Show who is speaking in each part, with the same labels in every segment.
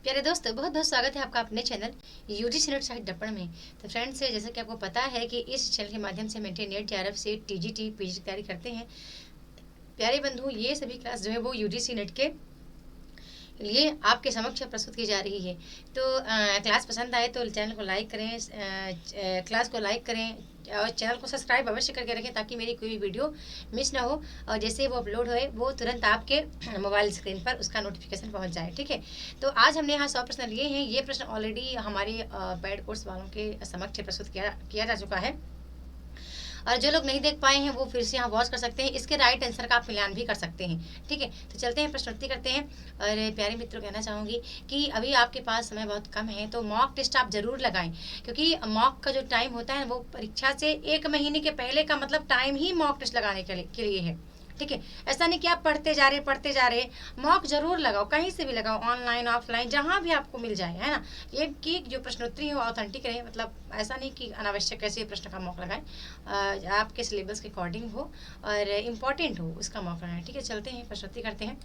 Speaker 1: प्यारे दोस्तों, बहुत बहुत स्वागत है आपका अपने चैनल यूजीसी नेट साइट दर्पण में। तो फ्रेंड्स, जैसा कि आपको पता है कि इस चैनल के माध्यम से हम इंटरनेट जेआरएफ से टीजीटी पीजी की तैयारी करते हैं। प्यारे बंधु, ये सभी क्लास जो है वो यूजीसी नेट के लिए आपके समक्ष प्रस्तुत की जा रही है। तो क्लास पसंद आए तो चैनल को लाइक करें, क्लास को लाइक करें और चैनल को सब्सक्राइब अवश्य करके रखें ताकि मेरी कोई भी वीडियो मिस ना हो और जैसे वो अपलोड होए वो तुरंत आपके मोबाइल स्क्रीन पर उसका नोटिफिकेशन पहुंच जाए। ठीक है, तो आज हमने यहाँ 100 प्रश्न लिए हैं। ये प्रश्न ऑलरेडी हमारे पेड कोर्स वालों के समक्ष प्रस्तुत किया जा चुका है और जो लोग नहीं देख पाए हैं वो फिर से यहाँ वॉच कर सकते हैं। इसके राइट आंसर का आप मिलान भी कर सकते हैं। ठीक है, तो चलते हैं, प्रश्नोत्तरी करते हैं। और प्यारे मित्रों, कहना चाहूँगी कि अभी आपके पास समय बहुत कम है तो मॉक टेस्ट आप जरूर लगाएं, क्योंकि मॉक का जो टाइम होता है वो परीक्षा से 1 महीने के पहले का मतलब टाइम ही मॉक टेस्ट लगाने के लिए है। ठीक है, ऐसा नहीं कि आप पढ़ते जा रहे मॉक जरूर लगाओ, कहीं से भी लगाओ, ऑनलाइन ऑफलाइन जहाँ भी आपको मिल जाए, है ना। ये कि जो प्रश्नोत्तरी हो ऑथेंटिक रहे, मतलब ऐसा नहीं कि अनावश्यक ऐसे प्रश्न का मॉक लगाए, आपके सिलेबस के अकॉर्डिंग हो और इम्पोर्टेंट हो उसका मॉक लगाए। ठीक है, चलते हैं, प्रश्नोत्तरी करते हैं,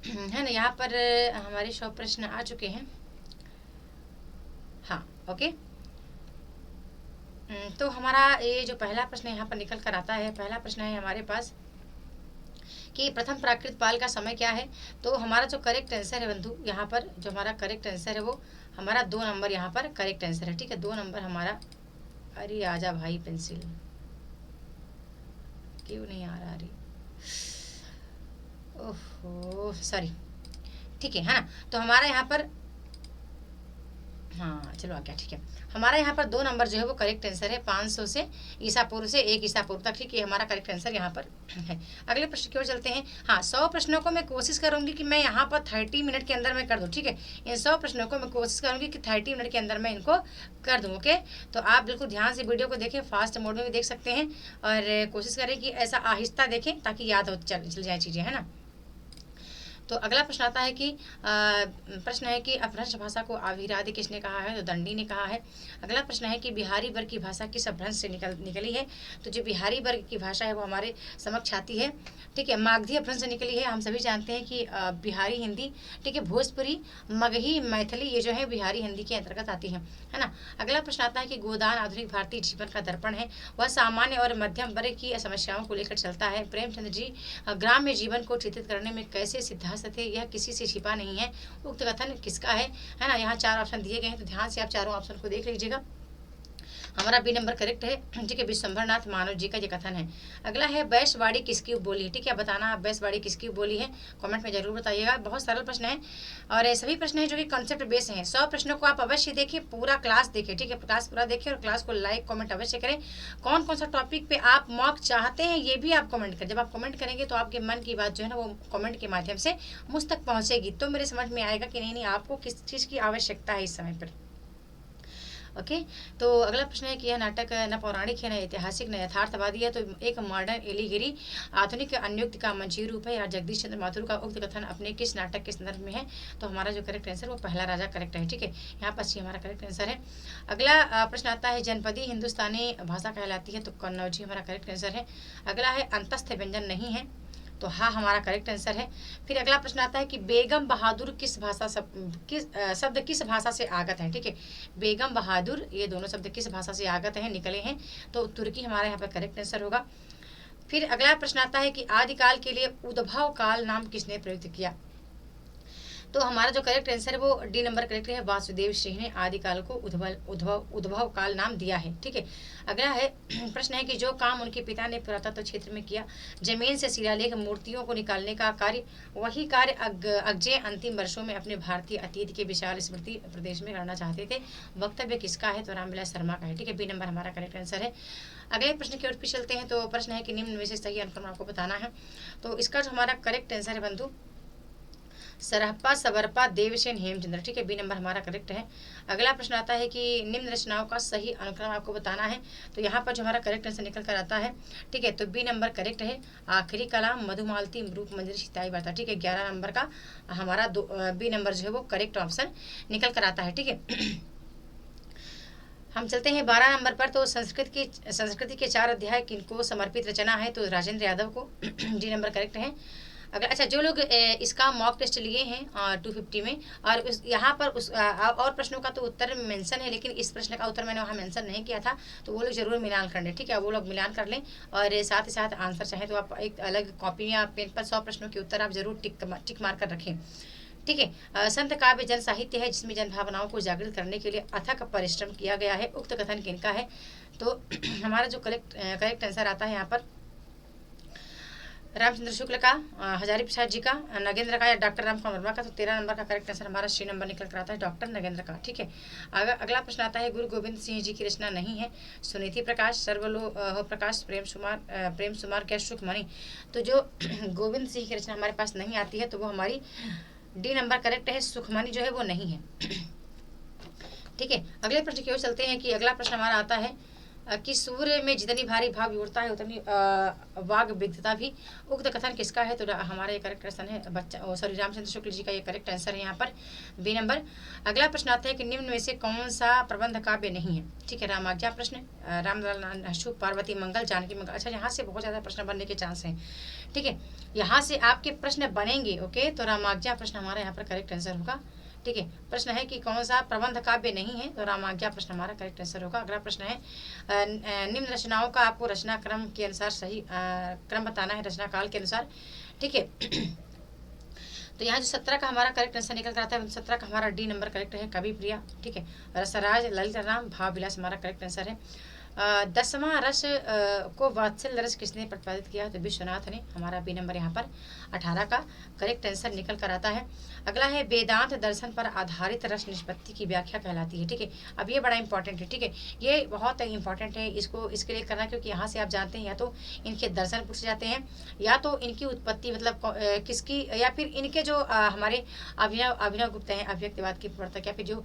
Speaker 1: है ना। यहाँ पर हमारे 100 प्रश्न आ चुके हैं। हाँ, ओके। तो हमारा ये जो पहला प्रश्न यहाँ पर निकल कर आता है, पहला प्रश्न है हमारे पास कि प्रथम प्राकृत पाल का समय क्या है। तो हमारा जो करेक्ट आंसर है बंधु, यहाँ पर जो हमारा करेक्ट आंसर है वो हमारा 2 नंबर यहाँ पर करेक्ट आंसर है। ठीक है, 2 नंबर हमारा। अरे आजा भाई, पेंसिल क्यों नहीं आ रहा? अरे ओहो, सॉरी। ठीक है ना, तो हमारा यहाँ पर, हाँ चलो आ गया। ठीक है, हमारा यहाँ पर 2 नंबर जो है वो करेक्ट आंसर है। 500 से ईसा पूर्व से 1 ईसा पूर्व तक। ठीक है, हमारा करेक्ट आंसर यहाँ पर है। अगले प्रश्न की ओर चलते हैं। हाँ, 100 प्रश्नों को मैं कोशिश करूंगी कि मैं यहाँ पर 30 मिनट के अंदर मैं कर दूँ। ठीक है, इन 100 प्रश्नों को मैं कोशिश करूंगी कि 30 मिनट के अंदर मैं इनको कर दूँ। ओके, तो आप बिल्कुल ध्यान से वीडियो को देखें, फास्ट मोड में भी देख सकते हैं और कोशिश करें कि ऐसा आहिस्ता देखें ताकि याद हो चल जाए चीज़ें, है ना। तो अगला प्रश्न आता है कि प्रश्न है कि अपभ्रंश भाषा को अभिराधि किसने कहा है। तो दंडी ने कहा है। अगला प्रश्न है कि बिहारी वर्ग की भाषा किस अपभ्रंश से निकली है। तो जो बिहारी वर्ग की भाषा है वो हमारे समक्ष आती है। ठीक है, मागधी अपभ्रंश से निकली है। हम सभी जानते हैं कि बिहारी हिंदी, ठीक है, भोजपुरी, मगही, मैथिली, ये जो है बिहारी हिंदी के अंतर्गत आती है ना। अगला प्रश्न आता है कि गोदान आधुनिक भारतीय जीवन का दर्पण है। वह सामान्य और मध्यम वर्ग की समस्याओं को लेकर चलता है। प्रेमचंद जी ग्राम्य जीवन को चित्रित करने में कैसे सिद्धांत थे, यह किसी से छिपा नहीं है। उक्त कथन किसका है ना। यहाँ 4 ऑप्शन दिए गए हैं, तो ध्यान से आप चारों ऑप्शन को देख लीजिएगा। हमारा बी नंबर करेक्ट है। ठीक है, विश्वंभरनाथ मानव जी का ये कथन है। अगला है बैसवाड़ी किसकी बोली है। ठीक है, बताना आप बैसवाड़ी किसकी बोली है, कमेंट में जरूर बताइएगा। बहुत सरल प्रश्न है और सभी प्रश्न है जो कि कंसेप्ट बेस हैं। 100 प्रश्नों को आप अवश्य देखिए, पूरा क्लास देखिए। ठीक है, क्लास पूरा देखिए और क्लास को लाइक कमेंट अवश्य करें। कौन कौन सा टॉपिक पे आप मॉक चाहते हैं ये भी आप कमेंट करें। जब आप कमेंट करेंगे तो आपके मन की बात जो है ना वो कमेंट के माध्यम से मुझ तक पहुंचेगी, तो मेरे समझ में आएगा कि नहीं आपको किस चीज़ की आवश्यकता है इस समय पर। ओके, तो अगला प्रश्न है कि यह नाटक न पौराणिक है, न ऐतिहासिक, न यथार्थवादी है। तो एक मॉडर्न एलिगिरी आधुनिक अन्युक्ति का मंचीय रूप है। या जगदीश चंद्र माथुर का उक्त कथन अपने किस नाटक के संदर्भ में है। तो हमारा जो करेक्ट आंसर वो पहला राजा करेक्ट है। ठीक है, यहाँ पर सी हमारा करेक्ट आंसर है। अगला प्रश्न आता है जनपदी हिंदुस्तानी भाषा कहलाती है। तो कन्नौजी हमारा करेक्ट आंसर है। अगला है अंतस्थ व्यंजन नहीं है। तो हाँ हमारा करेक्ट आंसर है। फिर अगला प्रश्न आता है कि बेगम बहादुर किस भाषा शब्द किस भाषा से आगत है। ठीक है, बेगम बहादुर ये दोनों शब्द किस भाषा से आगत हैं, निकले हैं। तो तुर्की हमारा यहाँ पर करेक्ट आंसर होगा। फिर अगला प्रश्न आता है कि आदिकाल के लिए उद्भव काल नाम किसने प्रयुक्त किया। तो हमारा जो करेक्ट आंसर है वो डी नंबर करेक्ट है। वासुदेव सिंह ने आदिकाल को उद्भव काल नाम दिया है। ठीक है, अगला है प्रश्न है कि जो काम उनके पिता ने पुरातत्व क्षेत्र में किया, जमीन से शिलालेख मूर्तियों को निकालने का कार्य, वही कार्य अग्जे अंतिम वर्षों में अपने भारतीय अतीत के विशाल स्मृति प्रदेश में करना चाहते थे। वक्तव्य किसका है। तो रामविलास शर्मा का है। ठीक है, बी नंबर हमारा करेक्ट आंसर है। अगले प्रश्न की ओर पे चलते हैं। तो प्रश्न है कि निम्न में से सही अनुक्रम आपको बताना है। तो इसका जो हमारा करेक्ट आंसर है बंधु सरहप्पा, सबरपा, देवसेन, हेमचंद्र। ठीक है, बी नंबर हमारा करेक्ट है। अगला प्रश्न आता है कि निम्न रचनाओं का सही अनुक्रम आपको बताना है। तो यहाँ पर जो हमारा करेक्ट आंसर निकल कर आता है, ठीक है, तो बी नंबर करेक्ट है। आखिरी कलाम, मधुमालती, रूप मंजरी, सीताई वार्ता। ठीक है, 11 नंबर का हमारा बी नंबर जो है वो करेक्ट ऑप्शन निकल कर आता है। ठीक है, हम चलते हैं 12 नंबर पर। तो संस्कृति के 4 अध्याय किनको समर्पित रचना है। तो राजेंद्र यादव को डी नंबर करेक्ट है। अगर अच्छा जो लोग इसका मॉक टेस्ट लिए हैं 250 में, और उस यहाँ पर उस और प्रश्नों का तो उत्तर मेंशन है, लेकिन इस प्रश्न का उत्तर मैंने वहाँ मेंशन नहीं किया था, तो वो लोग जरूर मिलान कर लें, ठीक है, वो लोग मिलान कर लें। और साथ ही साथ आंसर चाहें तो आप एक अलग कॉपी या पेन पर 100 प्रश्नों के उत्तर आप जरूर टिक मार कर रखें, ठीक है। संत काव्य जन साहित्य है जिसमें जन भावनाओं को जागृत करने के लिए अथक परिश्रम किया गया है। उक्त कथन किनका है? तो हमारा जो करेक्ट आंसर आता है यहाँ पर रामचंद्र शुक्ल का, हजारी प्रसाद जी का, नगेंद्र का या डॉक्टर रामकुमार वर्मा का। तो 13 नंबर का करेक्ट आंसर हमारा सी नंबर निकल कर आता है डॉक्टर नगेंद्र का, ठीक है। अगला प्रश्न आता है गुरु गोविंद सिंह जी की रचना नहीं है। सुनीति प्रकाश, सर्वलो प्रकाश, प्रेम सुमार क्या सुखमणि। तो जो गोविंद सिंह की रचना हमारे पास नहीं आती है तो वो हमारी डी नंबर करेक्ट है, सुखमणि जो है वो नहीं है, ठीक है। अगले प्रश्न की ओर चलते हैं कि अगला प्रश्न हमारा आता है कि सूर्य में जितनी भारी भाव विवरता है उतनी वाग विद्धता भी। उक्त कथन किसका है? तो हमारा ये करेक्ट आंसर है रामचंद्र शुक्ल जी का ये करेक्ट आंसर है यहाँ पर बी नंबर। अगला प्रश्न आता है कि निम्न में से कौन सा प्रबंध काव्य नहीं है? ठीक है, रामाज्ञा प्रश्न, रामलाल हंसू, पार्वती मंगल, जानकी मंगल। अच्छा, यहाँ से बहुत ज़्यादा प्रश्न बनने के चांस हैं, ठीक है, यहाँ से आपके प्रश्न बनेंगे। ओके, तो रामाज्ञा प्रश्न हमारा यहाँ पर करेक्ट आंसर होगा, ठीक है। प्रश्न है कि कौन सा प्रबंध काव्य नहीं है? तो रामाज्ञा प्रश्न हमारा करेक्ट आंसर होगा। अगला प्रश्न है निम्न रचनाओं का आपको रचना क्रम के अनुसार सही क्रम बताना है, रचना काल के अनुसार, ठीक है। तो यहाँ जो 17 का हमारा करेक्ट आंसर निकल कर आता है, 17 का हमारा डी नंबर करेक्ट है, कवि प्रिया, ठीक है। रसराज, ललित राम, भाव विलास हमारा करेक्ट आंसर है। 10वां रस को वात्सल्य रस किसने प्रतिपादित किया? तो विश्वनाथ ने, हमारा बी नंबर यहाँ पर 18 का करेक्ट आंसर निकल कर आता है। अगला है वेदांत दर्शन पर आधारित रस निष्पत्ति की व्याख्या कहलाती है, ठीक है। अब ये बड़ा इंपॉर्टेंट है, ठीक है, ये बहुत इंपॉर्टेंट है, इसको इसके लिए करना, क्योंकि यहाँ से आप जानते हैं या तो इनके दर्शन पूछे जाते हैं, या तो इनकी उत्पत्ति मतलब किसकी, या फिर इनके जो हमारे अभिनव गुप्त हैं अभिव्यक्तिवाद के प्रवर्तक, या फिर जो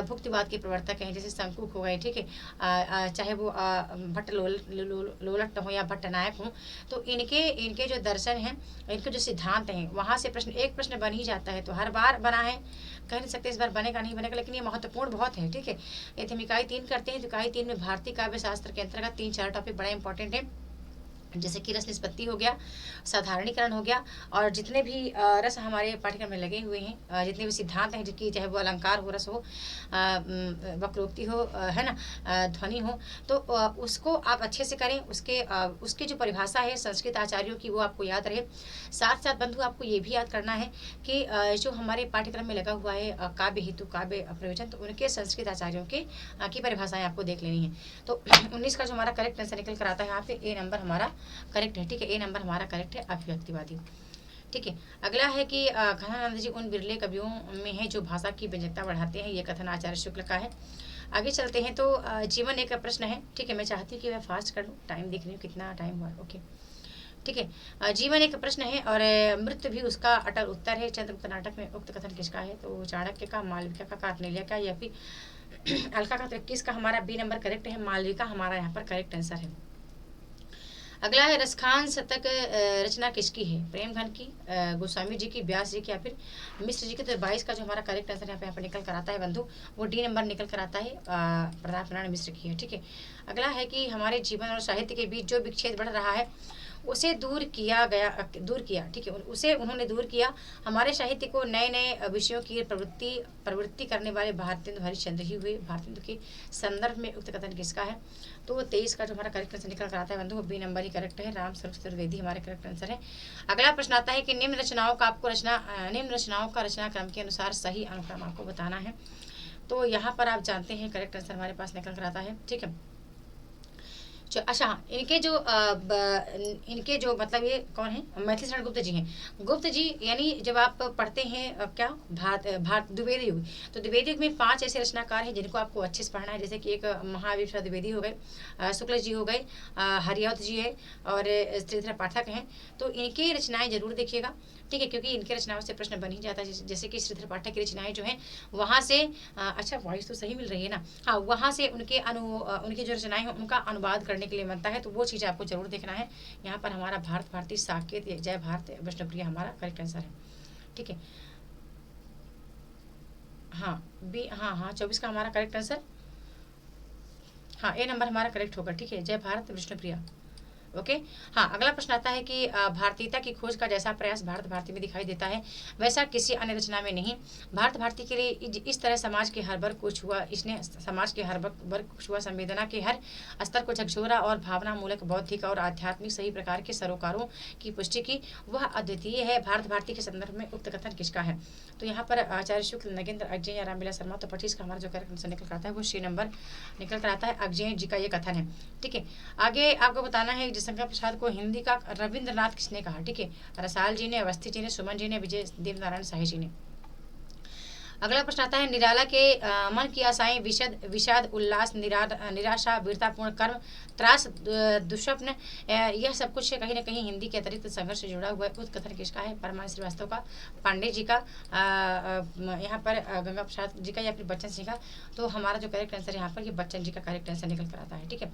Speaker 1: भुक्तिवाद के प्रवर्तक हैं जैसे शंकुक हो गए, ठीक है, चाहे वो भट्ट लोलट हो या भट्ट नायक हो, तो इनके जो दर्शन हैं, इनके जो सिद्धांत हैं, वहाँ से एक प्रश्न बन ही जाता है। तो हर बार बना है, कह नहीं सकते इस बार बनेगा नहीं बनेगा, लेकिन ये महत्वपूर्ण बहुत है, ठीक है। यदि हम इकाई 3 करते हैं तो इकाई 3 में भारतीय काव्य शास्त्र के अंतर्गत 3-4 टॉपिक बड़ा इंपॉर्टेंट है, जैसे कि रस निष्पत्ति हो गया, साधारणीकरण हो गया, और जितने भी रस हमारे पाठ्यक्रम में लगे हुए हैं, जितने भी सिद्धांत हैं, जिनकी चाहे वो अलंकार हो, रस हो, वक्रोक्ति हो, है ना, ध्वनि हो, तो उसको आप अच्छे से करें। उसकी जो परिभाषा है संस्कृत आचार्यों की, वो आपको याद रहे। साथ साथ बंधु आपको ये भी याद करना है कि जो हमारे पाठ्यक्रम में लगा हुआ है काव्य हेतु, काव्य प्रयोजन, तो उनके संस्कृत आचार्यों की परिभाषाएं आपको देख लेनी है। तो 19 का जो हमारा करेक्ट आंसर निकल कर आता है यहाँ पे ए नंबर हमारा करेक्ट है, ठीक है, ए नंबर हमारा करेक्ट है, अभिव्यक्तिवादी, ठीक है। अगला है कि घनानंद जी उन बिरले कवियों में है जो भाषा की व्यंजकता बढ़ाते हैं, ये कथन आचार्य शुक्ल का है। आगे चलते हैं तो जीवन एक प्रश्न है, ठीक है, मैं चाहती हूँ कि मैं फास्ट कर लूँ, टाइम देख रही हूँ कितना टाइम हुआ, ओके, ठीक है। जीवन एक प्रश्न है और मृत्यु भी उसका अटल उत्तर है। चंद्रगुप्त नाटक में उक्त कथन किसका है? तो चाणक्य का, मालविका का, कार्नेलिया का, या फिर अलका का। तो 21 का हमारा बी नंबर करेक्ट है, मालविका हमारा यहाँ पर करेक्ट आंसर है। अगला है रसखान शतक रचना किसकी है? प्रेमघन की, गोस्वामी जी की, व्यास जी की, या फिर मिश्र जी की। तो 22 का जो हमारा करेक्ट आंसर यहाँ पे निकल कर आता है बंधु, वो डी नंबर निकल कर आता है, प्रताप नारायण मिश्र की है, ठीक है। अगला है कि हमारे जीवन और साहित्य के बीच जो विच्छेद बढ़ रहा है उसे दूर किया, ठीक है, उसे उन्होंने दूर किया। हमारे साहित्य को नए नए विषयों की प्रवृत्ति करने वाले भारतेंदु हरिश्चंद्र ही हुए। भारतेंदु के संदर्भ में उक्त कथन किसका है? तो 23 का जो हमारा करेक्ट आंसर निकल कर आता है बंधु, बी नंबर ही करेक्ट है, राम स्वरूप चतुर्वेदी हमारे करेक्ट आंसर है। अगला प्रश्न आता है कि निम्न रचनाओं का रचना क्रम के अनुसार सही अनुक्रम आपको बताना है। तो यहाँ पर आप जानते हैं करेक्ट आंसर हमारे पास निकल कर आता है, ठीक है। अच्छा, इनके जो मतलब ये कौन है? मैथिली शरण गुप्त जी हैं। गुप्त जी यानी जब आप पढ़ते हैं क्या भारत द्विवेदी युग, तो द्विवेदी युग में 5 ऐसे रचनाकार हैं जिनको आपको अच्छे से पढ़ना है। जैसे कि एक महावीर प्रसाद द्विवेदी हो गए, शुक्ल जी हो गए, हरियावत जी है, और श्रीधर पाठक हैं। तो इनकी रचनाएं जरूर देखिएगा, ठीक है, क्योंकि इनके रचनाओं से प्रश्न बन ही जाता है। जैसे कि श्रीधर पाठक की रचनाएं जो हैं वहाँ से अच्छा वॉइस तो सही मिल रही है ना, हाँ, वहाँ से उनकी जो रचनाएं हैं उनका अनुवाद करने के लिए बनता है, तो वो चीज़ आपको जरूर देखना है। यहाँ पर हमारा भारत भारती, साकेत, जय भारत, वैष्णवप्रिया हमारा करेक्ट आंसर है, ठीक है। हाँ बी, हाँ 24 का हमारा करेक्ट आंसर, हाँ ए नंबर हमारा करेक्ट होगा, ठीक है, जय भारत विष्णुप्रिया, ओके। हाँ, अगला प्रश्न आता है कि भारतीयता की खोज का जैसा प्रयास भारत भारती में दिखाई देता है वैसा किसी अन्य रचना में नहीं। भारत भारती के लिए इस तरह समाज के हर वर्ग को छुआ, इसने समाज के हर वर्ग को छुआ, संवेदना के हर स्तर को झकझोरा और भावना मूलक बौद्धिक और आध्यात्मिक सही प्रकार के सरोकारों की पुष्टि की, वह अद्वितीय है। भारत भारती के संदर्भ में उक्त कथन किसका है? तो यहाँ पर आचार्य शुक्ल, नगेंद्र, अज्ञेय या रामविलास शर्मा। तो 25 का हमारा जो करेक्ट आंसर निकल कर आता है वो सी नंबर निकल कर आता है, अज्ञेय जी का ये कथन है। ठीक है, आगे आपको बताना है जयशंकर प्रसाद को हिंदी का रविंद्रनाथ किसने कहा? ठीक है, रसाल जी ने, अवस्थी जी ने, सुमन जी ने, विजय देव नारायण शाही जी ने। अगला प्रश्न आता है निराला के मन की आशाएं, विषाद, उल्लास, निराशा, वीरतापूर्ण कर्म, त्रास, दुस्वप्न, यह सब कुछ कहीं ना कहीं हिंदी के अतिरिक्त संघर्ष से जुड़ा हुआ है। उस कथन किसका है? परमानंद श्रीवास्तव का, पांडे जी का, यहाँ पर गंगा प्रसाद जी का या फिर बच्चन सिंह का। तो हमारा जो करेक्ट आंसर यहाँ पर ये बच्चन जी का करेक्ट आंसर निकल कर आता है। ठीक है,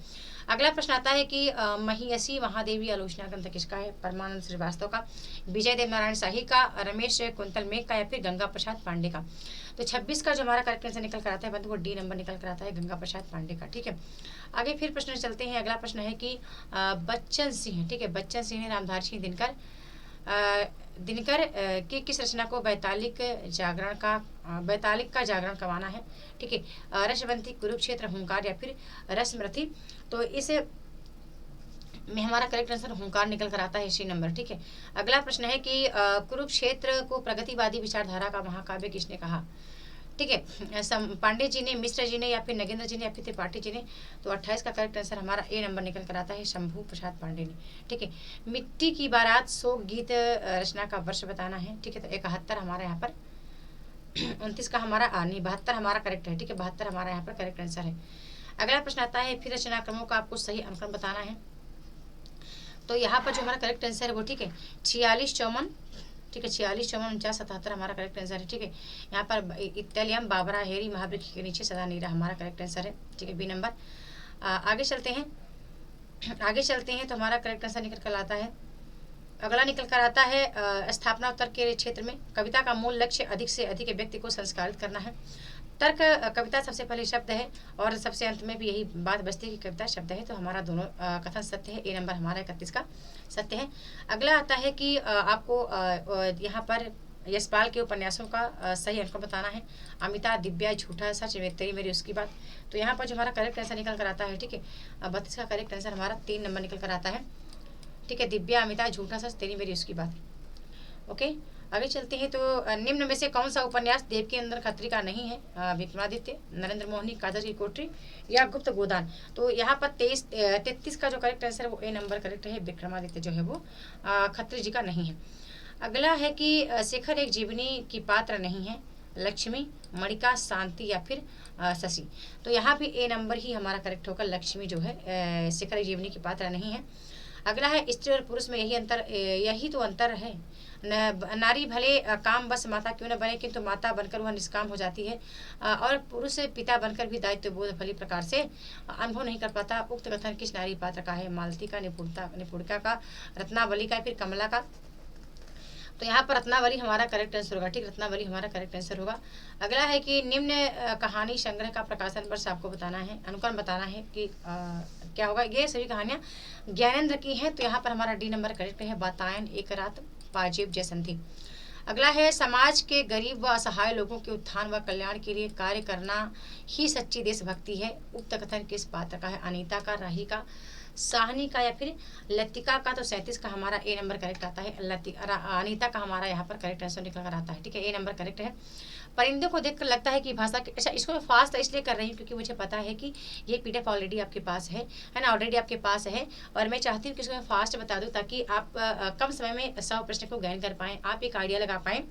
Speaker 1: अगला प्रश्न आता है कि महियसी महादेवी आलोचना ग्रंथ किसका है? परमानंद श्रीवास्तव का, विजय देव नारायण शाही का, रमेश कुंतल मेघ का या फिर गंगा प्रसाद पांडे का। तो 26 का जो हमारा करेक्ट आंसर निकल कर आता है बंधु वो डी नंबर निकल कर आता है, गंगा प्रसाद पांडे का। ठीक है, आगे फिर प्रश्न चलते हैं। अगला प्रश्न है कि बच्चन सिंह, ठीक है, बच्चन सिंह ने रामधारी सिंह दिनकर की किस रचना को वैतालिक का जागरण करवाना है? ठीक है, रसवंती, कुरुक्षेत्र, हुंकार या फिर रसमृति। तो इस में हमारा करेक्ट आंसर हुंकार निकल कर आता है, इसी नंबर। ठीक है, अगला प्रश्न है कि कुरुक्षेत्र को प्रगतिवादी विचारधारा का महाकाव्य किसने कहा? ठीक है, पांडे जी ने, मिश्र जी ने या फिर नगेंद्र जी ने या फिर त्रिपाठी जी ने। तो 28 का करेक्ट आंसर हमारा ए नंबर निकल कर आता है, शंभू प्रसाद पांडे ने। ठीक है, मिट्टी की बारात शोक गीत रचना का वर्ष बताना है। ठीक है, तो 71 हमारा यहाँ पर 29 का हमारा नहीं 72 हमारा करेक्ट है। ठीक है, 72 हमारा यहाँ पर करेक्ट आंसर है। अगला प्रश्न आता है फिर रचना क्रमों का आपको सही अनुक्रम बताना है। तो यहाँ पर जो हमारा करेक्ट आंसर है वो, ठीक है, 46 54, ठीक है, 46 54 49 77 हमारा करेक्ट आंसर है। ठीक है, यहाँ पर इत्तलियम, बाबरा, हेरी, महावृक्ष के नीचे सदा नीरा हमारा करेक्ट आंसर है। ठीक है, बी नंबर। आगे चलते हैं, तो हमारा करेक्ट आंसर निकल कर आता है, अगला निकल कर आता है स्थापना उत्तर के क्षेत्र में कविता का मूल लक्ष्य अधिक से अधिक व्यक्ति को संस्कारित करना है। तर्क कविता सबसे पहले शब्द है और सबसे अंत में भी यही बात बचती है कि कविता शब्द है। तो हमारा दोनों कथन सत्य है, ए नंबर हमारा 31 का सत्य है। अगला आता है कि आपको यहाँ पर यशपाल के उपन्यासों का सही अंक बताना है। अमिता, दिव्या, झूठा, सच, तेरी मेरी उसकी बात। तो यहाँ पर जो हमारा करेक्ट आंसर निकल कर आता है, ठीक है, 32 का करेक्ट आंसर हमारा 3 नंबर निकल कर आता है। ठीक है, दिव्या, अमिता, झूठा, सच, तेरी मेरी उसकी बात। ओके, आगे चलते हैं। तो निम्न में से कौन सा उपन्यास देवकी नंदन खत्री का नहीं है? विक्रमादित्य, नरेंद्र मोहनी, कादर की कोठरी या गुप्त गोदान। तो यहाँ पर 33 का जो करेक्ट आंसर है वो ए नंबर करेक्ट है, विक्रमादित्य जो है वो खत्री जी का नहीं है। अगला है कि शेखर एक जीवनी की पात्र नहीं है, लक्ष्मी, मणिका, शांति या फिर शशि। तो यहाँ भी ए नंबर ही हमारा करेक्ट होगा, लक्ष्मी जो है शेखर एक जीवनी की पात्र नहीं है। अगला है स्त्री और पुरुष में यही तो अंतर है। नारी भले काम बस माता क्यों न बने, किंतु माता बनकर वह निष्काम हो जाती है और पुरुष पिता बनकर भी दायित्व बोध भली प्रकार से अनुभव नहीं कर पाता। उक्त कथन किस नारी पात्र का है? मालती का, निपुणिका का, रत्नावली का, फिर कमला का। तो यहाँ पर रत्नावली हमारा करेक्ट आंसर होगा। ठीक, रत्नावली हमारा करेक्ट आंसर होगा। अगला है कि निम्न कहानी संग्रह का प्रकाशन वर्ष आपको बताना है, अनुक्रम बताना है कि क्या होगा। ये सभी कहानियाँ ज्ञानेंद्र की हैं, तो यहाँ पर हमारा डी नंबर करेक्ट है, वातायन, एक रात, पाजेब, जयसंधी। अगला है समाज के गरीब व असहाय लोगों के उत्थान व कल्याण के लिए कार्य करना ही सच्ची देशभक्ति है। उक्त कथन किस पात्र का है? अनीता का, राही का, साहनी का या फिर लतिका का। तो 37 का हमारा ए नंबर करेक्ट आता है, अनीता का हमारा यहाँ पर करेक्ट आंसर निकल कर आता है। ठीक है, ए नंबर करेक्ट है। परिंदों को देखकर लगता है कि भाषा अच्छा, इसको मैं फास्ट इसलिए कर रही हूँ क्योंकि मुझे पता है कि ये पीडीएफ ऑलरेडी आपके पास है ना, ऑलरेडी आपके पास है, और मैं चाहती हूँ कि इसको मैं फास्ट बता दूँ ताकि आप कम समय में 100 प्रश्न को गैन कर पाएँ, आप एक आइडिया लगा पाएँ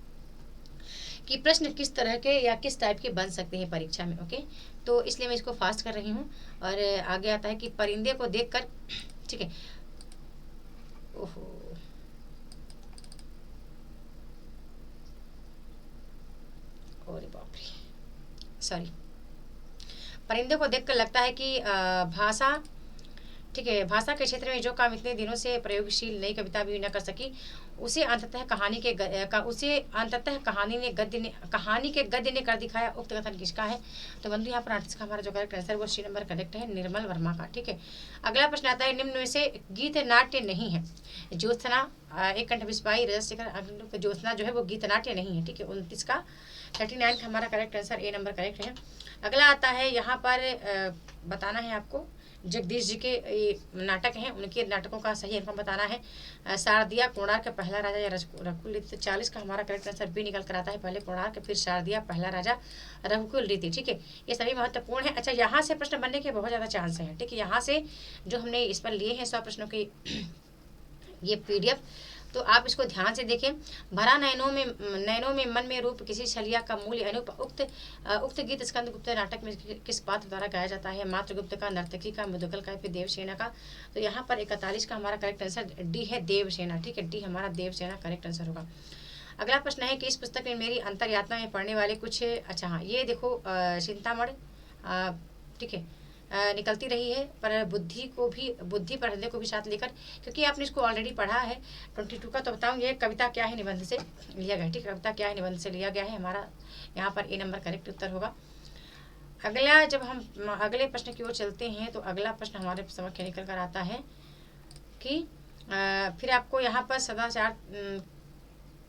Speaker 1: कि प्रश्न किस तरह के या किस टाइप के बन सकते हैं परीक्षा में। ओके, तो इसलिए मैं इसको फास्ट कर रही हूँ। और आगे आता है कि परिंदे को देखकर, ठीक है, ओहो अरे बाप रे, सॉरी, परिंदे को देखकर लगता है कि भाषा ठीक है, भाषा के क्षेत्र में जो काम इतने दिनों से प्रयोगशील नई कविता भी न कर सकी, उसे अंततः कहानी के गद्य ने कर दिखाया। उक्त कथन किसका है? तो बंधु यहाँ पर 38 का हमारा जो करेक्ट आंसर वो सी नंबर करेक्ट है, निर्मल वर्मा का। ठीक है, अगला प्रश्न आता है, निम्न में से गीत नाट्य नहीं है। ज्योत्सना, एक कंठ बिस्वाई, रजत ज्योत्सना जो है वो गीत नाट्य नहीं है। ठीक है, 29 का 39 का हमारा correct answer A number correct है। अगला आता है यहाँ पर बताना है आपको जगदीश जी के नाटक हैं, उनके नाटकों का सही अंक बताना है। शारदिया, कोणार्क, पहला राजा या रघुकुल रीति। 40 का हमारा करेक्ट आंसर बी निकल कर आता है, पहले कोणार्क फिर शारदिया, पहला राजा, रघुकुल रीति। ठीक है, ये सभी महत्वपूर्ण है। अच्छा, यहाँ से प्रश्न बनने के बहुत ज़्यादा चांस हैं। ठीक है, यहाँ से जो हमने इस पर लिए हैं 100 प्रश्नों के ये PDF, तो आप इसको ध्यान से देखें। भरा नैनों में मन में रूप किसी छलिया का मूल्य अनुप। उक्त गीत स्कंदगुप्त नाटक में किस पात्र द्वारा गाया जाता है? मातृगुप्त का, नर्तकी का, मुदगल का, फिर देवसेना का। तो यहाँ पर 41 का हमारा करेक्ट आंसर डी है, देवसेना। ठीक है, डी हमारा देवसेना करेक्ट आंसर होगा। अगला प्रश्न है कि इस पुस्तक में मेरी अंतरयात्रा में पढ़ने वाले कुछ, अच्छा हाँ, ये देखो चिंतामण, ठीक है, निकलती रही है, पर बुद्धि पर हृदय को भी साथ लेकर, क्योंकि आपने इसको ऑलरेडी पढ़ा है 22 का। तो बताऊँ ये कविता क्या है, निबंध से लिया गया है। ठीक है, कविता क्या है, निबंध से लिया गया है। हमारा यहाँ पर ए नंबर करेक्ट उत्तर होगा। अगला, जब हम अगले प्रश्न की ओर चलते हैं, तो अगला प्रश्न हमारे समक्ष निकल कर आता है कि फिर आपको यहाँ पर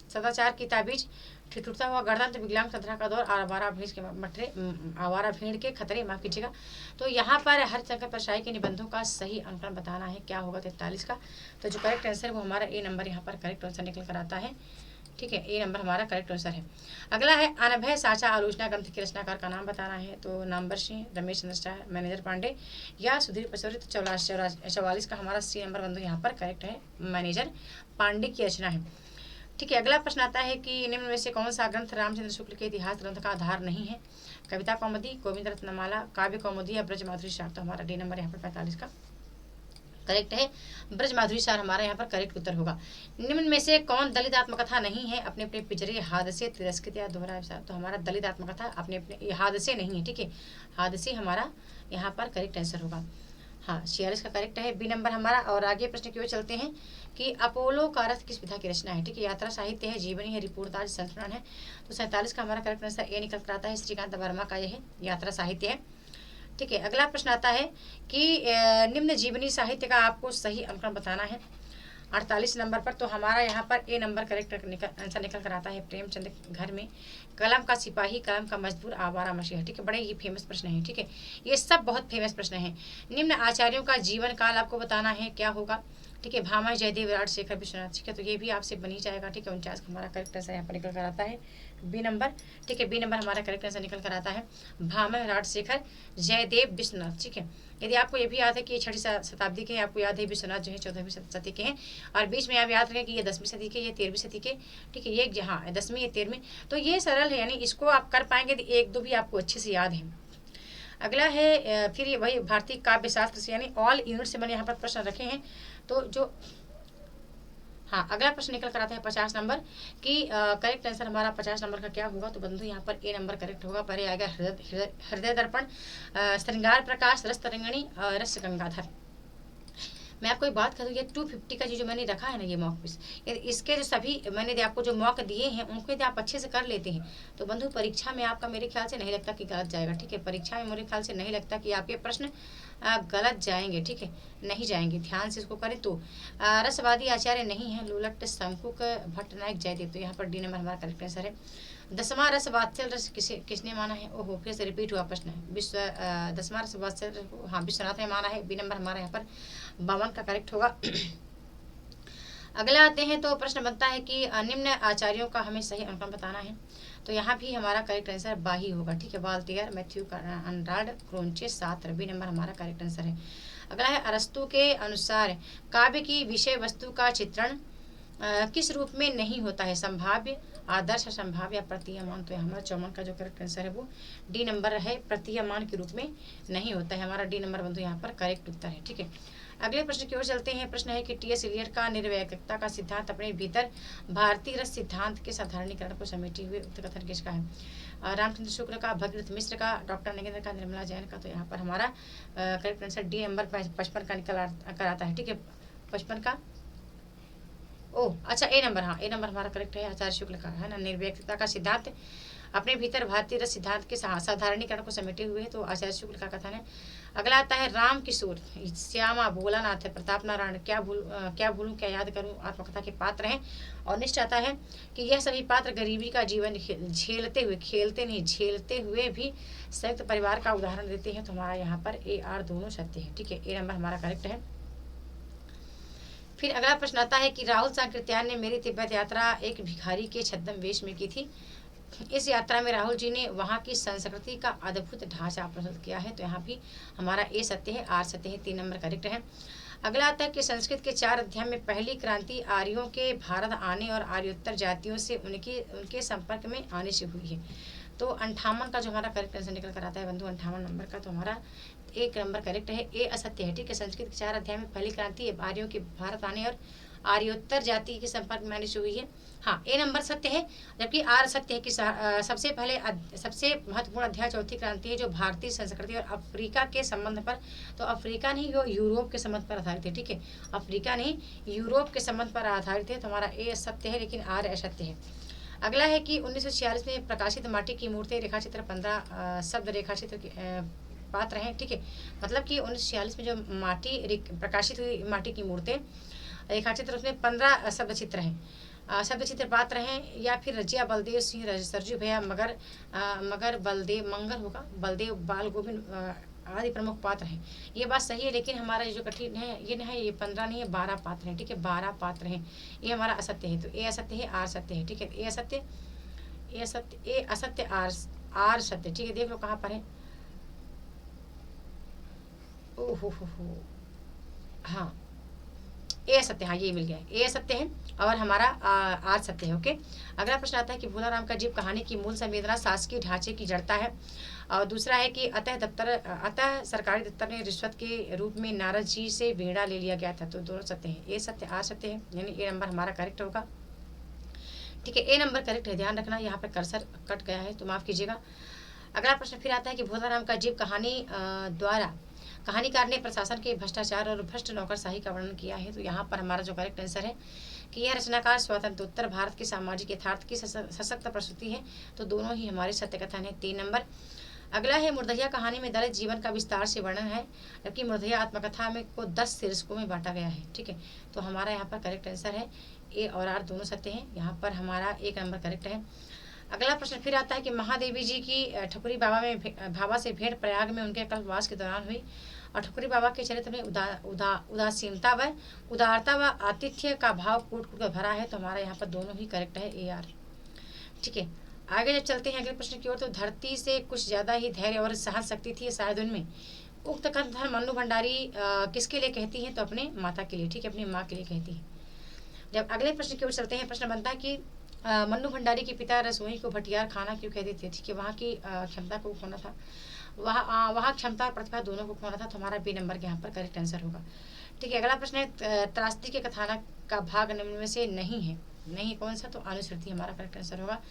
Speaker 1: सदाचार की ताबीज, ठिठुरता हुआ गणतंत्र, विकलांग तंत्रा का दौर, आवारा भीड़ के खतरे, माफ कीजिएगा। तो यहाँ पर हरिशंकर परशाई के निबंधों का सही अंकन बताना है, क्या होगा 43 का। तो जो करेक्ट आंसर वो हमारा ए नंबर यहाँ पर करेक्ट आंसर निकल कर आता है। ठीक है, ए नंबर हमारा करेक्ट आंसर है। अगला है अनभय साचा आलोचना ग्रंथ के रचनाकार का नाम बताना है। तो नामवर सिंह, रमेश चंद्र शाह, मैनेजर पांडे या सुधीर पचौरी। तो 44 का हमारा सी नंबर बंधु यहाँ पर करेक्ट है, मैनेजर पांडे की रचना है। ठीक है, अगला प्रश्न आता है कि निम्न में से कौन सा ग्रंथ रामचंद्र शुक्ल के इतिहास ग्रंथ का आधार नहीं है? कविता कौमुदी, गोविंद रत्नमाला, काव्य कौमुदी या ब्रज माधुरी सार। तो हमारा डी नंबर यहाँ पर 45 का करेक्ट है, ब्रज माधुरी सार हमारा यहाँ पर करेक्ट उत्तर होगा। निम्न में से कौन दलित आत्मकथा नहीं है? अपने अपने पिछड़े, हादसे, तिरस्कृत या दोहरा विचार। तो हमारा दलित आत्मकथा अपने अपने हादसे नहीं है। ठीक है, हादसे हमारा यहाँ पर करेक्ट आंसर होगा। हाँ, 46 का करेक्ट है, बी नंबर हमारा। और आगे प्रश्न की ओर चलते हैं कि अपोलो का रथ किस विधा की रचना है? ठीक है, यात्रा साहित्य है, जीवनी है, रिपोर्टाज, संस्मरण है। तो 47 का हमारा करेक्ट आंसर ए निकल कर आता है, श्रीकांत वर्मा का यह यात्रा साहित्य है। ठीक है, अगला प्रश्न आता है कि निम्न जीवनी साहित्य का आपको सही अंकन बताना है 48 नंबर पर। तो हमारा यहाँ पर ए नंबर करेक्ट आंसर निकल कर आता है, प्रेमचंद घर में, कलम का सिपाही, कलम का मजदूर, आवारा मसीहा। ठीक है, बड़े ही फेमस प्रश्न हैं। ठीक है, ये सब बहुत फेमस प्रश्न हैं। निम्न आचार्यों का जीवन काल आपको बताना है, क्या होगा? ठीक है, भामा, जयदेव, विराट, शेखर, विश्वनाथ। ठीक है, तो ये भी आपसे बनी जाएगा। ठीक है, 49 का हमारा करेक्ट आंसर यहाँ पर निकल कर आता है, बी नंबर। ठीक है, बी नंबर हमारा करेक्ट आंसर निकल कर आता है, भामा, विराट, शेखर, जयदेव, विश्वनाथ। ठीक है, यदि आपको ये भी याद है कि ये 6वीं शताब्दी के, आपको याद है विश्वनाथ जो है 14वीं सदी के हैं, और बीच में आप याद रखें कि ये 10वीं सदी के, ये 13वीं सदी के। ठीक है, ये हाँ 10वीं, ये 13वीं। तो ये सरल है, यानी इसको आप कर पाएंगे तो एक दो भी आपको अच्छे से याद है। अगला है फिर ये वही भारतीय काव्य शास्त्र से, यानी ऑल यूनिट से मैंने यहाँ पर प्रश्न रखे हैं। तो जो हाँ, अगला प्रश्न निकल कर आता है 50 नंबर की करेक्ट आंसर हमारा 50 नंबर का क्या होगा? तो बंधु यहाँ पर ए नंबर करेक्ट होगा। पहले आएगा हृदय दर्पण, श्रृंगार प्रकाश, रस तरंगिणी, रस गंगाधर। मैं आपको एक बात करूँ, ये 250 का जो मैंने रखा है ना, ये मॉक क्विज, इसके जो सभी मैंने आपको जो मॉक दिए हैं उनको यदि आप अच्छे से कर लेते हैं तो बंधु परीक्षा में आपका मेरे ख्याल से नहीं लगता कि गलत जाएगा। ठीक है, परीक्षा में मेरे ख्याल से नहीं लगता कि आपके प्रश्न गलत जाएंगे। ठीक है, नहीं जाएंगे, ध्यान से इसको करें। तो रसवादी आचार्य नहीं है, लोलट, शंकुक, भट्टनायक, जयदेव। तो यहाँ पर डी नंबर हमारा करेक्ट आंसर है। 10वां रस वात्सल रस किसने माना है? ओहो, फिर से रिपीट हुआ प्रश्न है। 10वां रस वात्सल, हाँ विश्वनाथ ने माना है। बी नंबर हमारा यहाँ पर 52 का करेक्ट होगा। अगला आते हैं तो प्रश्न बनता है कि निम्न आचार्यों का हमें सही अंकन बताना है। तो यहाँ भी हमारा करेक्ट आंसर बाही होगा। ठीक है, वाल्टियर, मैथ्यू अंड्राल्ड, क्रोंचेस, सात्र। बी नंबर हमारा करेक्ट आंसर है। अगला है अरस्तु के अनुसार काव्य की विषय वस्तु का चित्रण किस रूप में नहीं होता है? संभाव्य, आदर्श, संभाव्य या प्रतीयमान। तो हमारा 54 का जो करेक्ट आंसर है वो डी नंबर है, प्रतीयमान के रूप में नहीं होता है। हमारा डी नंबर बंधु यहाँ पर करेक्ट उत्तर है। ठीक है, अगले प्रश्न की ओर चलते हैं। प्रश्न है कि टी.एस. इलियट का निर्वैयक्तिकता का सिद्धांत अपने भीतर भारतीय रस सिद्धांत के साधारणीकरण को समेटे हुए उक्त कथन किसका है? रामचंद्र शुक्ल का, भगीरथ मिश्र का, डॉक्टर नगेंद्र का, निर्मला जैन का। तो यहाँ पर हमारा करेक्ट आंसर डी नंबर 55 का निकल कर आता है। ठीक है, 55 का ओह अच्छा ए नंबर, हाँ ए नंबर हमारा करेक्ट है, आचार्य शुक्ल का है ना। निर्वैयक्तिकता का सिद्धांत अपने भीतर भारतीय रस सिद्धांत के साधारणीकरण को समेटे हुए तो आचार्य शुक्ल का कथन है। अगला आता है राम किशोर, श्यामा, भोलानाथ, प्रताप नारायण, क्या भूलूं क्या याद करूं आत्मकथा के पात्र हैं। और निश्चय आता है कि यह सभी पात्र गरीबी का जीवन झेलते हुए भी संयुक्त परिवार का उदाहरण देते हैं। तो हमारा यहाँ पर ए आर दोनों सत्य है। ठीक है, ए नंबर हमारा करेक्ट है। फिर अगला प्रश्न आता है कि राहुल सांकृत्यायन ने मेरी तिब्बत यात्रा एक भिखारी के छद्म वेश में की थी। इस यात्रा में राहुल जी ने वहाँ की संस्कृति का अद्भुत ढांचा प्रस्तुत किया है। तो यहाँ भी हमारा ए सत्य है, आर सत्य है, 3 नंबर करेक्ट है। अगला आता है कि संस्कृत के 4 अध्याय में पहली क्रांति आर्यों के भारत आने और आर्योत्तर जातियों से उनके संपर्क में आने से हुई है। तो 58 का जो हमारा करेक्ट आंसर निकल कर आता है बंधु 58 नंबर का। तो हमारा 1 नंबर करेक्ट है, ए असत्य है। ठीक है, संस्कृत के 4 अध्याय में पहली क्रांति आर्यों के भारत आने और आर्योत्तर जाति के संपर्क में आने से हुई है। हाँ, ए नंबर सत्य है, जबकि आर सत्य है कि सबसे महत्वपूर्ण अध्याय चौथी क्रांति है जो भारतीय संस्कृति और अफ्रीका के संबंध पर, तो अफ्रीका नहीं वो यूरोप के संबंध पर आधारित है। ठीक है, अफ्रीका नहीं यूरोप के संबंध पर आधारित है। तो हमारा ए सत्य है, लेकिन आर असत्य है। अगला है कि 1946 में प्रकाशित माटी की मूर्ति रेखाचित्र 15 शब्द रेखाचित्र पात्र हैं। ठीक है, मतलब कि 1946 में जो प्रकाशित हुई माटी की मूर्ति रेखाचित्र, उसमें 15 शब्द चित्र हैं, शब्द चित्र पात्र हैं, या फिर रजिया, बलदेव सिंह, सरजू भैया, मगर बलदेव मंगल होगा, बलदेव, बाल गोविंद आदि प्रमुख पात्र हैं। ये बात सही है, लेकिन हमारा जो कठिन है ये नहीं है, ये 15 नहीं है, 12 पात्र हैं। ठीक है, 12 पात्र हैं, ये हमारा असत्य है। तो ए असत्य है, आर सत्य है। ठीक है, ए असत्य, आर सत्य। ठीक है, देख लो कहाँ पर है। ओहो हो, हाँ ए सत्य, हाँ ये मिल गया, ए सत्य है और हमारा आर सत्य है। ओके, अगला प्रश्न आता है कि भोलाराम का जीव कहानी की मूल संवेदना शासकीय ढांचे की जड़ता है। और दूसरा है कि अतः सरकारी दफ्तर में रिश्वत के रूप में नारद जी से बेड़ा ले लिया गया था। तो दोनों सत्य है, ए सत्य आर सत्य है, यानी ए नंबर हमारा करेक्ट होगा। ठीक है, ए नंबर करेक्ट है, ध्यान रखना यहाँ पर कर्सर कट गया है तो माफ कीजिएगा। अगला प्रश्न फिर आता है कि भोलाराम का जीव कहानी द्वारा कहानीकार ने प्रशासन के भ्रष्टाचार और भ्रष्ट नौकरशाही का वर्णन किया है। तो यहाँ पर हमारा जो करेक्ट आंसर है कि यह रचनाकार स्वतंत्रोत्तर भारत के सामाजिक यथार्थ की सशक्त प्रस्तुति है। तो दोनों ही हमारे सत्य कथन है, 3 नंबर। अगला है मुर्दहिया कहानी में दलित जीवन का विस्तार से वर्णन है, जबकि मुर्दहिया आत्मकथा में को 10 शीर्षकों में बांटा गया है। ठीक है, तो हमारा यहाँ पर करेक्ट आंसर है ए और आर दोनों सत्य हैं, यहाँ पर हमारा 1 नंबर करेक्ट है। अगला प्रश्न फिर आता है कि महादेवी जी की ठकुरी बाबा से भेंट प्रयाग में उनके कल्पवास के दौरान हुई और ठकुरी बाबा के चरित्र में उदासीनता व उदारता व आतिथ्य का भाव कूट कूट कर भरा है। तो हमारा यहाँ पर दोनों ही करेक्ट है, ए आर। ठीक है, आगे जब चलते हैं अगले प्रश्न की ओर, तो धरती से कुछ ज्यादा ही धैर्य और सहन शक्ति थी शायद उनमें। उक्त कथन मन्नू भंडारी किसके लिए कहती है? तो अपने माता के लिए। ठीक है, अपनी माँ के लिए कहती है। जब अगले प्रश्न की ओर चलते हैं, प्रश्न बनता है कि मन्नू भंडारी के पिता रसोई को भटियार खाना क्यों कहते थे? ठीक है, वहाँ की क्षमता को खोना था, वहाँ क्षमता और प्रतिभा दोनों को खोना था। तो हमारा बी नंबर के यहाँ पर करेक्ट आंसर होगा। ठीक है, अगला प्रश्न है त्रासदी के कथानक का भाग निम्न में से नहीं है, नहीं कौन सा? तो अनुश्रुति हमारा करेक्ट आंसर होगा।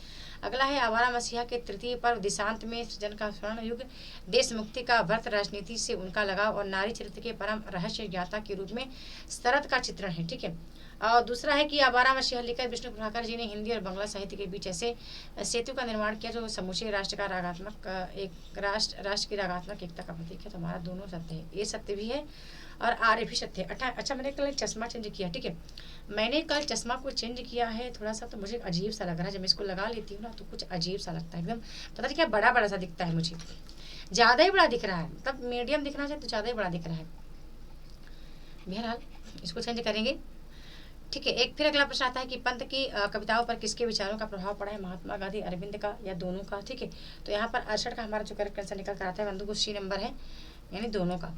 Speaker 1: अगला है आवारा मसीहा के तृतीय पर्व दिशांत में सृजन का स्वर्ण युग, देश मुक्ति का व्रत, राजनीति से उनका लगाव और नारी चरित्र के परम रहस्य ज्ञाता के रूप में शरद का चित्रण है। ठीक है, और दूसरा है कि आवारा मसीहा लिखकर विष्णु प्रभाकर जी ने हिंदी और बांग्ला साहित्य के बीच ऐसे सेतु का निर्माण किया जो समूचे राष्ट्र का रागात्मक राष्ट्र की रागात्मक एकता का प्रतीक है। तो हमारा दोनों सत्य है, ए सत्य भी है और आर भी सत्य है। अच्छा, मैंने कल चश्मा चेंज किया। ठीक है, मैंने कल चश्मा को चेंज किया है थोड़ा सा, तो मुझे अजीब सा लग रहा है। जब मैं इसको लगा लेती हूँ ना तो कुछ अजीब सा लगता है, एकदम पता नहीं क्या बड़ा बड़ा सा दिखता है, मुझे ज़्यादा ही बड़ा दिख रहा है, मतलब मीडियम दिखना चाहिए तो ज़्यादा ही बड़ा दिख रहा है। बहरहाल इसको चेंज करेंगे। ठीक है, एक फिर अगला प्रश्न आता है कि पंत की कविताओं पर किसके विचारों का प्रभाव पड़ा है? महात्मा गांधी, अरविंद का या दोनों का? ठीक है, तो यहाँ पर 68 का हमारा जो करेक्ट आंसर निकल कर आता है बंधु को सी नंबर है, यानी दोनों का।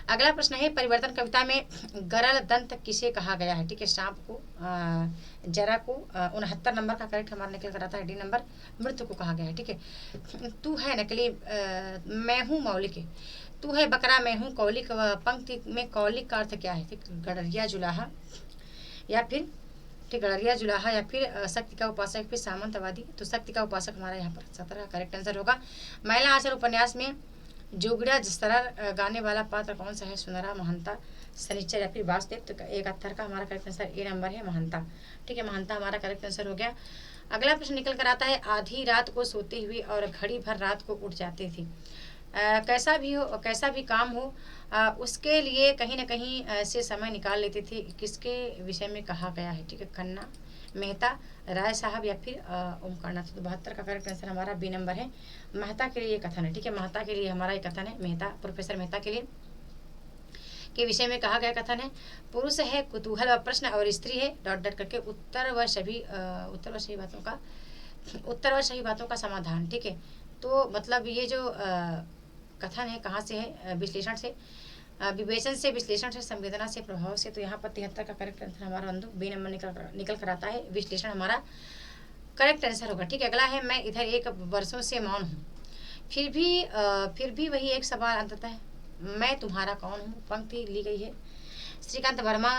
Speaker 1: अगला प्रश्न है परिवर्तन कविता में गरल दंत किसे कहा गया है? ठीक है, सांप को, जरा को। 69 नंबर का करेक्ट हमारा निकल कर आता है डी नंबर, मृत्यु को कहा गया है। ठीक है, तू है नकली, मैं हूँ मौलिक, तू है बकरा मैं हूँ कौलिक। पंक्ति में कौलिक का अर्थ क्या है? ठीक, गडरिया जुलाहा या फिर, ठीक, गडरिया जुलाहा या फिर शक्ति का उपासक या फिर सामंतवादी। तो शक्ति का उपासक हमारा यहाँ पर 17 का करेक्ट आंसर होगा। महिला आचर उपन्यास में जोगिड़ा जसरा गाने वाला पात्र कौन सा है? सुनरा, महंता, शनिचर या फिर वासुदेव। तो 71 का हमारा करेक्ट आंसर ए नंबर है, महंता। ठीक है, महंता हमारा करेक्ट आंसर हो गया। अगला प्रश्न निकल कर आता है आधी रात को सोते हुए और घड़ी भर रात को उठ जाते थे। कैसा भी हो, कैसा भी काम हो, उसके लिए कहीं ना कहीं से समय निकाल लेते थे, किसके विषय में कहा गया है? ठीक है, खन्ना, मेहता, राय साहब या फिर ओमकारनाथ। तो 72 का करेक्ट आंसर हमारा बी नंबर है, मेहता के लिए ये कथन है। ठीक है, मेहता के लिए हमारा ये कथन है, मेहता, प्रोफेसर मेहता के लिए के विषय में कहा गया कथन है। पुरुष है कुतूहल व प्रश्न और स्त्री है डॉट डॉट करके उत्तर व सभी उत्तर व सही बातों का समाधान। ठीक है, तो मतलब ये जो कथन है कहाँ से है? विश्लेषण से, विवेचन से, विश्लेषण से, संवेदना से, प्रभाव से। तो यहाँ पर 73 का करेक्ट आंसर हमारा बंधु बी नंबर निकल कर आता है, विश्लेषण हमारा करेक्ट आंसर होगा। ठीक है, अगला है मैं इधर एक वर्षों से मौन हूँ, फिर भी वही एक सवाल अंततः, मैं तुम्हारा कौन हूँ। पंक्ति ली गई है श्रीकांत वर्मा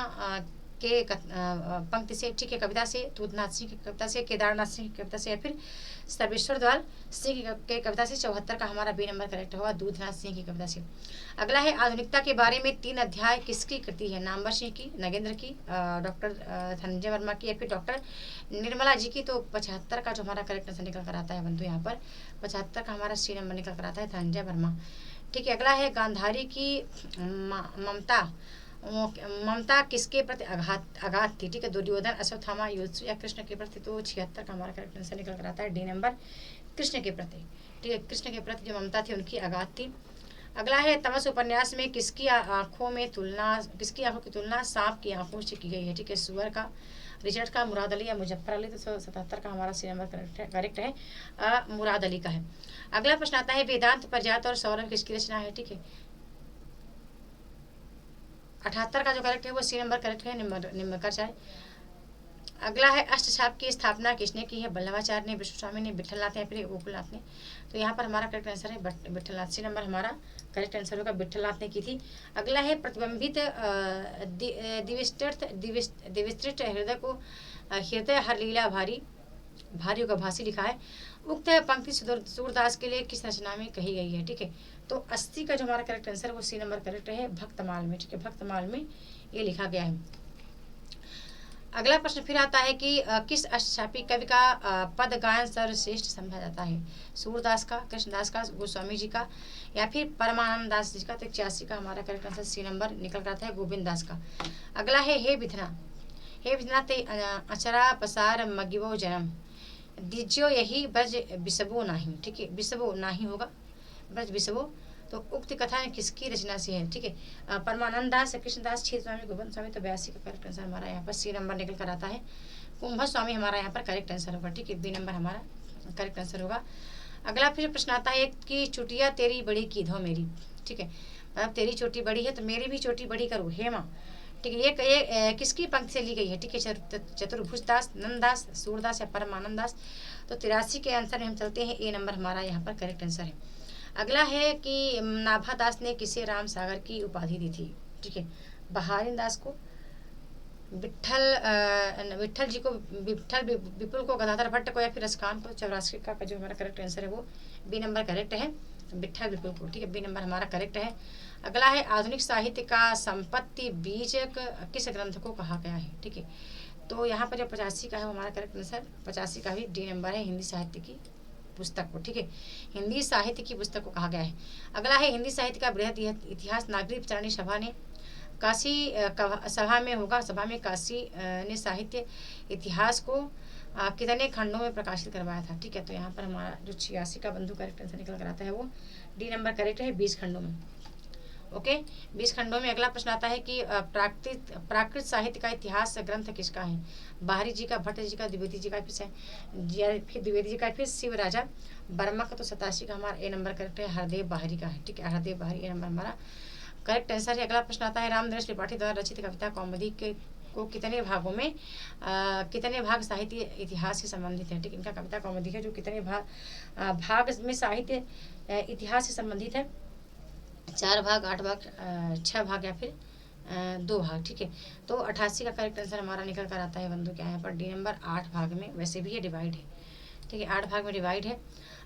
Speaker 1: के पंक्ति से। ठीक है, कविता से तूतनाथ सिंह की कविता से, केदारनाथ सिंह की कविता से या फिर सर्वेश्वर द्वाल सिंह के कविता से। 74 का हमारा बी नंबर करेक्ट होगा, दूधनाथ सिंह की कविता से। अगला है आधुनिकता के बारे में 3 अध्याय किसकी कृति है? नामवर सिंह की, नगेंद्र की, डॉक्टर धनंजय वर्मा की या फिर डॉक्टर निर्मला जी की। तो 75 का जो हमारा करेक्ट आंसर निकल कर आता है बंधु यहाँ पर 75 का हमारा सी नंबर निकल कर आता है, धनंजय वर्मा। ठीक है, अगला है गांधारी की ममता किसके प्रति आघात थी? ठीक है, दुर्योधन, अश्वत्थामा, युधिष्ठिर या कृष्ण के प्रति। तो 76 का हमारा करेक्ट आंसर निकल कर आता है डी नंबर, कृष्ण के प्रति। ठीक है, कृष्ण के प्रति जो ममता थी उनकी आघात थी। अगला है तमस उपन्यास में किसकी आंखों की तुलना सांप की आंखों से की गई है? ठीक है, सुअर का, रिचर्ड का, मुराद अली या मुजफ्फर अली। तो 77 का हमारा सी नंबर करेक्ट है, मुराद अली का है। अगला प्रश्न आता है वेदांत, प्रजात और सौरभ किसकी रचना है? ठीक है, 78 का जो करेक्ट है वो सी नंबर करेक्ट है, निम्नकाचार्य। अगला है अष्टछाप की स्थापना किसने की है? वल्लभाचार्य ने, विष्णु स्वामी ने, विठलनाथ ने या फिर गोकुलनाथ ने। तो यहाँ पर हमारा करेक्ट आंसर है विठलनाथ, सी नंबर हमारा करेक्ट आंसर होगा, विठलनाथ ने की थी। अगला है प्रतिबिंबित दिविस्तृत हृदय को हृदय हर लीला भारी का भाषी लिखा है। उक्त पंक्ति सूरदास के लिए किस रचना में कही गई है? ठीक है, तो 80 का जो हमारा करेक्ट आंसर वो सी नंबर करेक्ट है, भक्तमाल में। ठीक है, भक्तमाल में ये लिखा गया है। अगला प्रश्न फिर आता है कि किस अष्टछापी कवि का पद गायन सर्वश्रेष्ठ समझा जाता है? सूरदास का, कृष्णदास का, गोस्वामी जी का या फिर परमानंद दास जी का। तो 81 का हमारा करेक्ट आंसर सी नंबर निकल कर आता है, गोविंद दास का। अगला है हे विधना ते अचरा पसार मगिवो जन्म दीजियो यही ब्रज बिसबो नाही। ठीक है, बिसबो नाही होगा, ब्रज बिसबो। तो उक्त कथाएं किसकी रचना से है? ठीक है, परमानंद दास, कृष्णदास, क्षेत्र स्वामी, गोविंद स्वामी। तो 82 का करेक्ट आंसर हमारा यहाँ पर सी नंबर निकल कर आता है, कुंभ स्वामी हमारा यहाँ पर करेक्ट आंसर होगा। ठीक है, बी नंबर हमारा करेक्ट आंसर होगा। अगला फिर प्रश्न आता है कि चुटिया तेरी बड़ी की धो मेरी। ठीक है, मतलब तेरी चोटी बड़ी है तो मेरी भी चोटी बड़ी करो हे माँ। ठीक है, ये किसकी पंक्ति से ली गई है? ठीक है, चतुर्भुज दास, नंददास, सूरदास या परमानंद दास। तो 83 के आंसर में हम चलते हैं, ए नंबर हमारा यहाँ पर करेक्ट आंसर है। अगला है कि नाभा दास ने किसे राम सागर की उपाधि दी थी? ठीक है, बहारी दास को, विठल जी को, विपुल को, गदाधर भट्ट को या फिर रसखान को। 84 का जो हमारा करेक्ट आंसर है वो बी नंबर करेक्ट है, विठल विपुल को। ठीक है, बी नंबर हमारा करेक्ट है। अगला है आधुनिक साहित्य का संपत्ति बीज किस ग्रंथ को कहा गया है? ठीक है, तो यहाँ पर जो 85 का है वो हमारा करेक्ट आंसर 85 का भी डी नंबर है, हिंदी साहित्य की पुस्तक को। ठीक है, हिंदी साहित्य की पुस्तक को कहा गया है। अगला है हिंदी साहित्य का बृहद इतिहास नागरिक विचारणी सभा ने काशी सभा में होगा, सभा में काशी ने साहित्य इतिहास को कितने खंडों में प्रकाशित करवाया था? ठीक है, तो यहाँ पर हमारा जो 86 का बंधु करेक्ट आंसर निकल कर आता है वो डी नंबर करेक्ट है, 20 खंडों में। ओके, 20 खंडों में। अगला प्रश्न आता है कि प्राकृत साहित्य का इतिहास ग्रंथ किसका है? बाहरी जी का, भट्ट जी का, द्विवेदी जी का, फिर द्विवेदी जी का, फिर शिव राजा वर्मा का। तो 87 का हमारा ए नंबर करेक्ट है, हरदेव बाहरी का है। ठीक है, हरदेव बाहरी ए नंबर हमारा करेक्ट आंसर है। अगला प्रश्न आता है, रामदरेश त्रिपाठी द्वारा रचित कविता कौमुदी के को कितने भागों में कितने भाग साहित्य इतिहास से संबंधित है। ठीक, इनका कविता कौमुदी है जो कितने भाग में साहित्य इतिहास से संबंधित है। 4 भाग, 8 भाग, 6 भाग या फिर 2 भाग। ठीक है, तो 88 का करेक्ट आंसर हमारा निकल कर आता है बंधु क्या है यहाँ पर डी नंबर 8 भाग में। वैसे भी ये डिवाइड है। ठीक है, 8 भाग में डिवाइड है।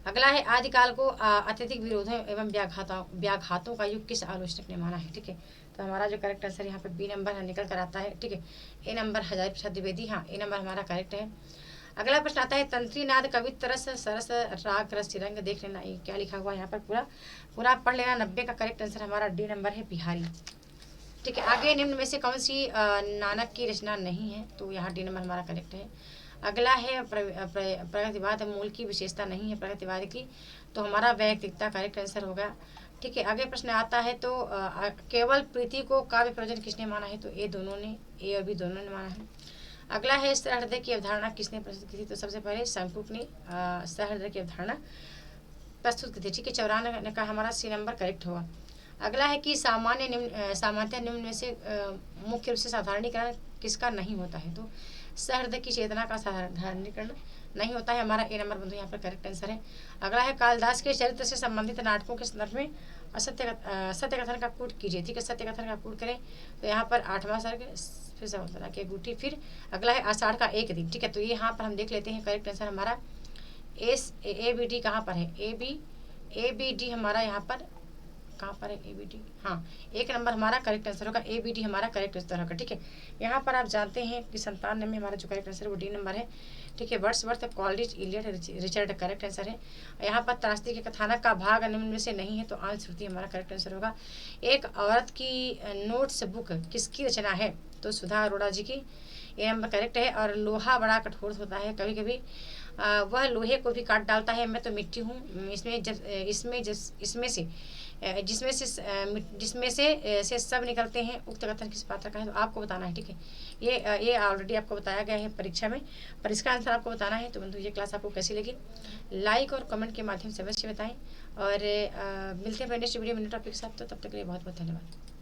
Speaker 1: अगला है, आदिकाल को अत्यधिक विरोधों एवं व्याघातों का युग किस आलोचक ने माना है। ठीक है, तो हमारा जो करेक्ट आंसर यहाँ पे बी नंबर निकल कर आता है। ठीक है, ए नंबर हजारी प्रसाद द्विवेदी, हाँ ए नंबर हमारा करेक्ट है। अगला प्रश्न आता है, तंत्री नाद कवित रस सरस राग रस रंग देख लेना। ये क्या लिखा हुआ है यहाँ पर पूरा पूरा पढ़ लेना। 90 का करेक्ट आंसर हमारा डी नंबर है बिहारी। ठीक है, आगे निम्न में से कौन सी नानक की रचना नहीं है, तो यहाँ डी नंबर हमारा करेक्ट है। अगला है, प्रगतिवाद मूल की विशेषता नहीं है प्रगतिवाद की, तो हमारा वैयक्तिकता करेक्ट आंसर होगा। ठीक है, आगे प्रश्न आता है, तो केवल प्रीति को काव्य प्रयोजन किसने माना है, तो ए दोनों ने, ए और बी दोनों ने माना है। अगला है, सहृदय की अवधारणा किसने प्रस्तुत की थी, तो सबसे पहले शंकुक ने सहृदय की अवधारणा प्रस्तुत की थी। ठीक है, 94 का हमारा सी नंबर करेक्ट होगा। अगला है कि सामान्यतः निम्न में से मुख्य रूप से साधारणीकरण किसका नहीं होता है, तो सहृदय की चेतना का साधारणीकरण नहीं होता है। हमारा ए नंबर बंधु यहाँ पर करेक्ट आंसर है। अगला है, कालिदास के चरित्र से संबंधित नाटकों के संदर्भ में सत्य कथन का कूट कीजिए। ठीक है, सत्य कथन का कूट करें तो यहाँ पर 8वां सर्ग, फिर समुद्रा की अंगूठी, फिर अगला है आषाढ़ का एक दिन। ठीक है, तो ये यहाँ पर हम देख लेते हैं करेक्ट आंसर हमारा ए बी डी कहाँ पर है, ए बी डी हमारा यहाँ पर कहाँ पर है, ए बी डी, हाँ एक नंबर हमारा करेक्ट आंसर होगा। ए बी डी हमारा करेक्ट आंसर होगा। ठीक है, यहाँ पर आप जानते हैं कि 57 में हमारा जो करेक्ट आंसर है वो डी नंबर है। ठीक है, Wordsworth, Coleridge, Eliot, Richard correct answer है। यहाँ पर त्रासदी के कथानक का भाग निम्न में से नहीं है, तो आंश श्रुति हमारा करेक्ट आंसर होगा। एक औरत की नोट्स बुक किसकी रचना है, तो सुधा अरोड़ा जी की, ये नंबर करेक्ट है। और लोहा बड़ा कठोर होता है, कभी कभी वह लोहे को भी काट डालता है, मैं तो मिट्टी हूँ। जिसमें से सब निकलते हैं, उक्त कथन किस पात्र का है, तो आपको बताना है। ठीक है, ये ऑलरेडी आपको बताया गया है परीक्षा में, पर इसका आंसर आपको बताना है। तो बंधु, ये क्लास आपको कैसी लगी, लाइक और कमेंट के माध्यम से अवश्य बताएं। और मिलते हैं नेक्स्ट वीडियो में टॉपिक के साथ, तो तब तक के लिए बहुत बहुत धन्यवाद।